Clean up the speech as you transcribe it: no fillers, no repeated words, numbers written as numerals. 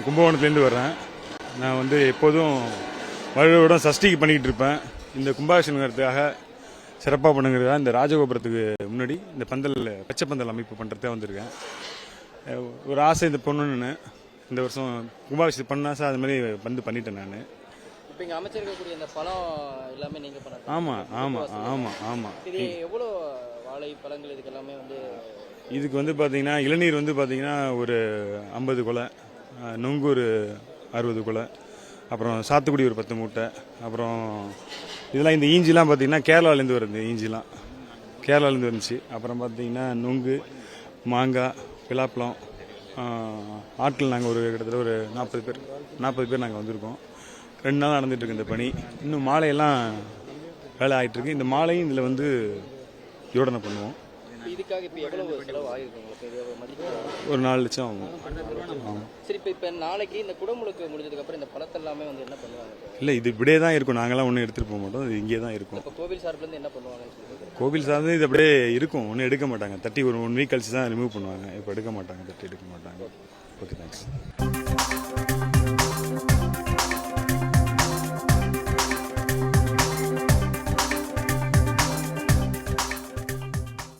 நான் கும்பகோணத்துலேருந்து வர்றேன். நான் வந்து எப்போதும் வருடம் சஷ்டிக்கு பண்ணிக்கிட்டு இருப்பேன். இந்த கும்பாபிஷேகத்துக்காக சிறப்பாக பண்ணுங்கிறதா இந்த ராஜகோபுரத்துக்கு முன்னாடி இந்த பந்தல் பச்சை பந்தல் அமைப்பு பண்ணுறதே வந்திருக்கேன். ஒரு ஆசை இந்த பொண்ணுன்னு இந்த வருஷம் கும்பாபிஷேகம் பண்ணா சார் அது மாதிரி வந்து பண்ணிட்டேன் நான். இப்போ இங்கே அமைச்சிருக்கக்கூடிய இந்த பழம் எல்லாமே நீங்கள் பண்ண? ஆமாம் ஆமாம் ஆமாம் ஆமாம். இது எவ்வளோ வாழை பழங்கள் இதுக்கு எல்லாமே வந்து? இதுக்கு வந்து பார்த்தீங்கன்னா இளநீர் வந்து பார்த்தீங்கன்னா ஒரு 50 குலை, நுங்கு ஒரு 60 குலை, அப்புறம் சாத்துக்குடி ஒரு 10 மூட்டை, அப்புறம் இதெல்லாம் இந்த ஈஞ்சிலாம் பார்த்தீங்கன்னா கேரளாலேருந்து வருது. ஈஞ்சிலாம் கேரளாலேருந்து வந்துச்சு. அப்புறம் பார்த்தீங்கன்னா நுங்கு, மாங்காய், பிலாப்பழம், ஆட்கள் நாங்கள் ஒரு கிட்டத்தட்ட ஒரு 40 பேர் நாங்கள் வந்திருக்கோம். 2 நாள் நடந்துகிட்ருக்கு இந்த பணி. இன்னும் மாலையெல்லாம் வேலை ஆகிட்டுருக்கு. இந்த மாலையும் இதில் வந்து ஜோடனை பண்ணுவோம். இதுக்காக இப்போ எவ்வளோ செலவு ஆகிருக்கு உங்களுக்கு? ஒரு 4 லட்சம் ஆகும். ஆமாம். சரி, இப்போ நாளைக்கு இந்த குடமுழுக்கு முடிஞ்சதுக்கப்புறம் இந்த பழத்தை எல்லாமே வந்து என்ன பண்ணுவாங்க? இல்லை, இது இப்படியே தான் இருக்கும். நாங்களாம் ஒன்றும் எடுத்துகிட்டு போக மாட்டோம். இது இங்கே தான் இருக்கும். இப்போ கோவில் சார்பிலேருந்து என்ன பண்ணுவாங்கன்னு சொல்லுங்கள். கோவில் சார்ந்து இது அப்படியே இருக்கும். ஒன்றும் எடுக்க மாட்டாங்க. தட்டி ஒரு 1 வீக் கழிச்சு தான் ரிமூவ் பண்ணுவாங்க. இப்போ எடுக்க மாட்டாங்க. தட்டி எடுக்க மாட்டாங்க. Okay, thanks.